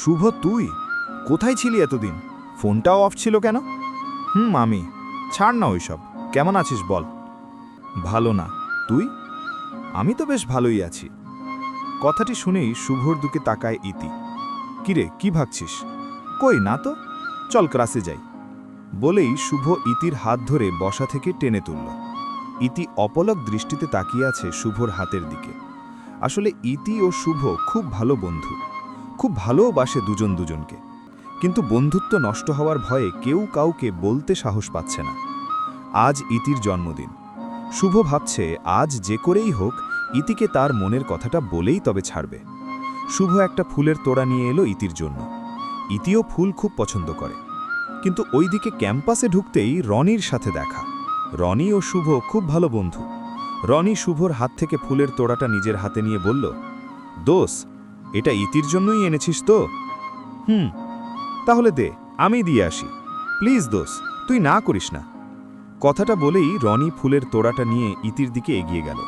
শুভ, তুই কোথায় ছিলি এতদিন? ফোনটাও অফ ছিল কেন? আমি। ছাড় না ওইসব। কেমন আছিস বল। ভালো না। তুই? আমি তো বেশ ভালোই আছি। কথাটি শুনেই শুভর দিকে তাকায় ইতি। কিরে, কি ভাবছিস? কই না তো, চল ক্লাসে যাই। বলেই শুভ ইতির হাত ধরে বসা থেকে টেনে তুলল। ইতি অপলক দৃষ্টিতে তাকিয়ে আছে শুভর হাতের দিকে। আসলে ইতি ও শুভ খুব ভালো বন্ধু, খুব ভালোবাসে দুজন দুজনকে। কিন্তু বন্ধুত্ব নষ্ট হওয়ার ভয়ে কেউ কাউকে বলতে সাহস পাচ্ছে না। আজ ইতির জন্মদিন। শুভ ভাবছে আজ যে করেই হোক ইতিকে তার মনের কথাটা বলেই তবে ছাড়বে। শুভ একটা ফুলের তোড়া নিয়ে এলো ইতির জন্য। ইতিও ফুল খুব পছন্দ করে। কিন্তু ওইদিকে ক্যাম্পাসে ঢুকতেই রনির সাথে দেখা। রনি ও শুভ খুব ভালো বন্ধু। রনি শুভর হাত থেকে ফুলের তোড়াটা নিজের হাতে নিয়ে বলল, দোস, এটা ইতির জন্যই এনেছিস তো? তাহলে দে, আমি দিয়ে আসি। প্লিজ দোস, তুই না করিস না। কথাটা বলেই রনি ফুলের তোড়াটা নিয়ে ইতির দিকে এগিয়ে গেল।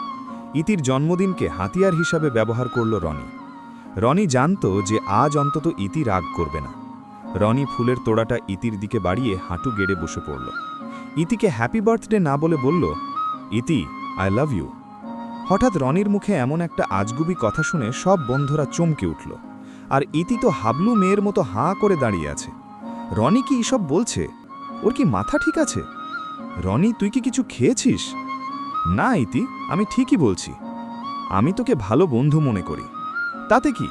ইতির জন্মদিনকে হাতিয়ার হিসাবে ব্যবহার করল রনি। রনি জানত যে আজ অন্তত ইতি রাগ করবে না। রনি ফুলের তোড়াটা ইতির দিকে বাড়িয়ে হাঁটু গেড়ে বসে পড়ল। ইতিকে হ্যাপি বার্থডে না বলে বলল, ইতি, আই লাভ ইউ। হঠাৎ রনির মুখে এমন একটা আজগুবি কথা শুনে সব বন্ধুরা চমকে উঠল। আর ইতি তো হাবলু মেয়ের মতো হাঁ করে দাঁড়িয়ে আছে। রনি কি এসব বলছে? ওর কি মাথা ঠিক আছে? রনি, তুই কি কিছু খেয়েছিস? না ইতি, আমি ঠিকই বলছি। আমি তোকে ভালো বন্ধু মনে করি। তাতে কি,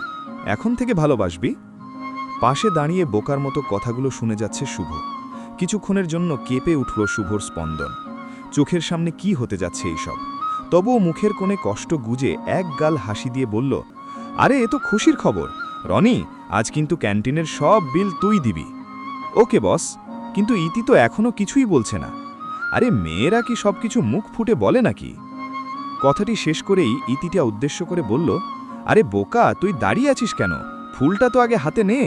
এখন থেকে ভালোবাসবি? পাশে দাঁড়িয়ে বোকার মতো কথাগুলো শুনে যাচ্ছে শুভ। কিছুক্ষণের জন্য কেঁপে উঠল শুভর স্পন্দন। চোখের সামনে কি হতে যাচ্ছে এইসব। তবুও মুখের কোণে কষ্ট গুজে এক গাল হাসি দিয়ে বলল, আরে এ তো খুশির খবর। রনি, আজ কিন্তু ক্যান্টিনের সব বিল তুই দিবি। ওকে বস। কিন্তু ইতি তো এখনো কিছুই বলছে না। আরে মেয়েরা কি সবকিছু মুখ ফুটে বলে নাকি? কথাটি শেষ করেই ইতিটা উদ্দেশ্য করে বলল, আরে বোকা, তুই দাঁড়িয়ে আছিস কেন? ফুলটা তো আগে হাতে নে।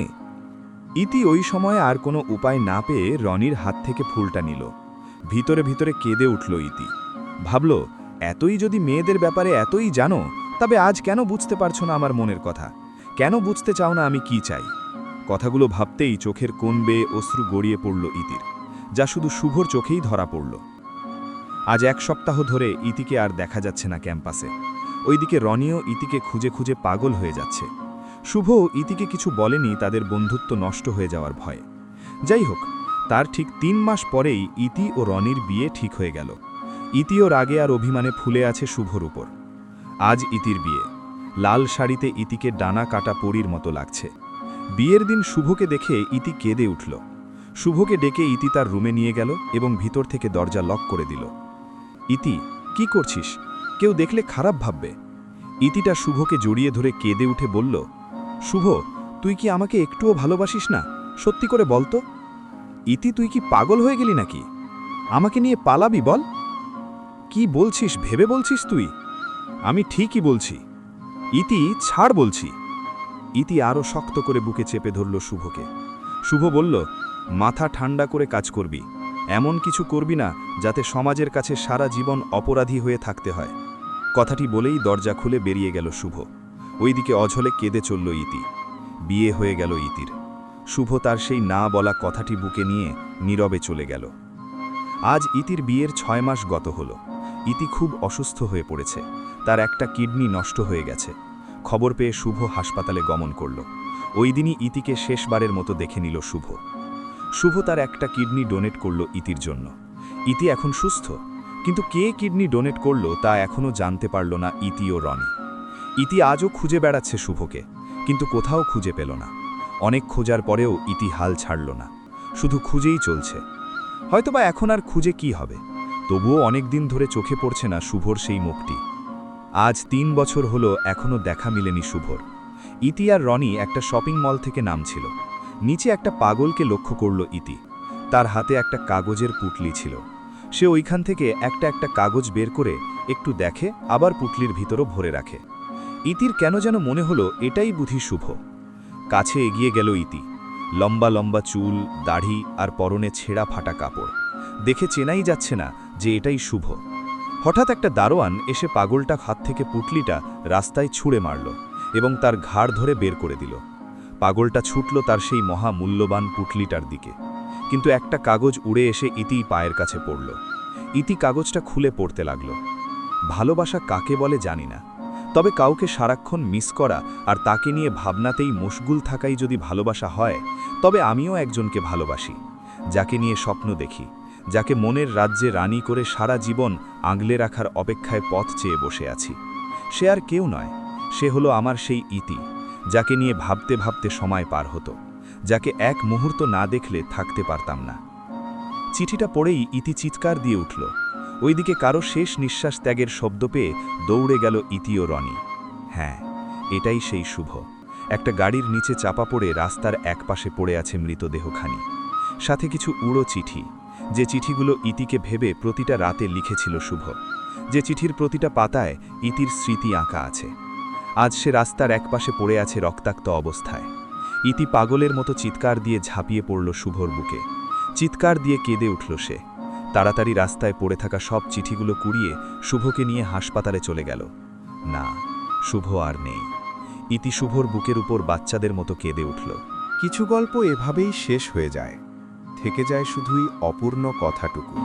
ইতি ওই সময়ে আর কোনো উপায় না পেয়ে রনির হাত থেকে ফুলটা নিল। ভিতরে ভিতরে কেঁদে উঠল ইতি। ভাবল, এতই যদি মেয়েদের ব্যাপারে এতই জানো, তবে আজ কেন বুঝতে পারছো না আমার মনের কথা? কেন বুঝতে চাও না আমি কি চাই? কথাগুলো ভাবতেই চোখের কোণ বেয়ে অশ্রু গড়িয়ে পড়ল ইতির, যা শুধু শুভর চোখেই ধরা পড়ল। আজ এক সপ্তাহ ধরে ইতিকে আর দেখা যাচ্ছে না ক্যাম্পাসে। ওইদিকে রনিও ইতিকে খুঁজে খুঁজে পাগল হয়ে যাচ্ছে। শুভ ইতিকে কিছু বলেনি তাদের বন্ধুত্ব নষ্ট হয়ে যাওয়ার ভয়ে। যাই হোক, তার ঠিক 3 মাস পরেই ইতি ও রনির বিয়ে ঠিক হয়ে গেল। ইতিও রাগে আর অভিমানে ফুলে আছে শুভর উপর। আজ ইতির বিয়ে। লাল শাড়িতে ইতিকে ডানা কাটা পরীর মতো লাগছে। বিয়ের দিন শুভকে দেখে ইতি কেঁদে উঠল। শুভকে ডেকে ইতি তার রুমে নিয়ে গেল এবং ভিতর থেকে দরজা লক করে দিল। ইতি, কি করছিস? কেউ দেখলে খারাপ ভাববে। ইতিটা শুভকে জড়িয়ে ধরে কেঁদে উঠে বলল, শুভ, তুই কি আমাকে একটুও ভালোবাসিস না? সত্যি করে বল তো। ইতি, তুই কি পাগল হয়ে গেলি নাকি? আমাকে নিয়ে পালাবি বল। কি বলছিস ভেবে বলছিস তুই? আমি ঠিকই বলছি। ইতি, ছাড় বলছি। ইতি আরও শক্ত করে বুকে চেপে ধরল শুভকে। শুভ বলল, মাথা ঠান্ডা করে কাজ করবি। এমন কিছু করবি না যাতে সমাজের কাছে সারা জীবন অপরাধী হয়ে থাকতে হয়। কথাটি বলেই দরজা খুলে বেরিয়ে গেল শুভ। ওইদিকে অঝলে কেঁদে চলল ইতি। বিয়ে হয়ে গেল ইতির। শুভ তার সেই না বলা কথাটি বুকে নিয়ে নীরবে চলে গেল। আজ ইতির বিয়ের 6 মাস গত হল। ইতি খুব অসুস্থ হয়ে পড়েছে। তার একটা কিডনি নষ্ট হয়ে গেছে। খবর পেয়ে শুভ হাসপাতালে গমন করল। ওই দিনই ইতিকে শেষবারের মতো দেখে নিল শুভ। শুভ তার একটা কিডনি ডোনেট করল ইতির জন্য। ইতি এখন সুস্থ, কিন্তু কে কিডনি ডোনেট করল তা এখনও জানতে পারল না ইতি ও রনি। ইতি আজও খুঁজে বেড়াচ্ছে শুভকে, কিন্তু কোথাও খুঁজে পেল না। অনেক খোঁজার পরেও ইতি হাল ছাড়ল না, শুধু খুঁজেই চলছে। হয়তোবা এখন আর খুঁজে কি হবে, তবুও অনেক দিন ধরে চোখে পড়ছে না শুভর সেই মুখটি। আজ 3 বছর হলো এখনও দেখা মিলেনি শুভর। ইতি আর রনি একটা শপিং মল থেকে নামছিল। নিচে একটা পাগলকে লক্ষ্য করল ইতি। তার হাতে একটা কাগজের পুটলি ছিল। সে ওইখান থেকে একটা একটা কাগজ বের করে একটু দেখে, আবার পুটলির ভিতরও ভরে রাখে। ইতির কেন যেন মনে হলো এটাই বুঝি শুভ। কাছে এগিয়ে গেল ইতি। লম্বা লম্বা চুল, দাড়ি আর পরনে ছেঁড়া ফাটা কাপড় দেখে চেনাই যাচ্ছে না যে এটাই শুভ। হঠাৎ একটা দারোয়ান এসে পাগলটা হাত থেকে পুটলিটা রাস্তায় ছুঁড়ে মারল এবং তার ঘাড় ধরে বের করে দিল। পাগলটা ছুটল তার সেই মহামূল্যবান পুটলিটার দিকে, কিন্তু একটা কাগজ উড়ে এসে ইতি পায়ের কাছে পড়ল। ইতি কাগজটা খুলে পড়তে লাগল। ভালোবাসা কাকে বলে জানি না, তবে কাউকে সারাক্ষণ মিস করা আর তাকে নিয়ে ভাবনাতেই মশগুল থাকাই যদি ভালোবাসা হয়, তবে আমিও একজনকে ভালোবাসি, যাকে নিয়ে স্বপ্ন দেখি, যাকে মনের রাজ্যে রানী করে সারা জীবন আগলে রাখার অপেক্ষায় পথ চেয়ে বসে আছি। সে আর কেউ নয়, সে হলো আমার সেই ইতি, যাকে নিয়ে ভাবতে ভাবতে সময় পার হতো, যাকে এক মুহূর্ত না দেখলে থাকতে পারতাম না। চিঠিটা পড়েই ইতি চিৎকার দিয়ে উঠল। ওইদিকে কারো শেষ নিঃশ্বাস ত্যাগের শব্দ পেয়ে দৌড়ে গেল ইতি ও রনি। হ্যাঁ, এটাই সেই শুভ। একটা গাড়ির নিচে চাপা পড়ে রাস্তার একপাশে পড়ে আছে মৃতদেহখানি, সাথে কিছু উড়ো চিঠি, যে চিঠিগুলো ইতিকে ভেবে প্রতিটা রাতে লিখেছিল শুভ, যে চিঠির প্রতিটা পাতায় ইতির স্মৃতি আঁকা আছে। আজ সে রাস্তার একপাশে পড়ে আছে রক্তাক্ত অবস্থায়। ইতি পাগলের মতো চিৎকার দিয়ে ঝাঁপিয়ে পড়ল শুভর বুকে। চিৎকার দিয়ে কেঁদে উঠল সে। তাড়াতাড়ি রাস্তায় পড়ে থাকা সব চিঠিগুলো কুড়িয়ে শুভকে নিয়ে হাসপাতালে চলে গেল। না, শুভ আর নেই। ইতি শুভর বুকের উপর বাচ্চাদের মতো কেঁদে উঠল। কিছু গল্প এভাবেই শেষ হয়ে যায়, থেকে যায় শুধুই অপূর্ণ কথাটুকু।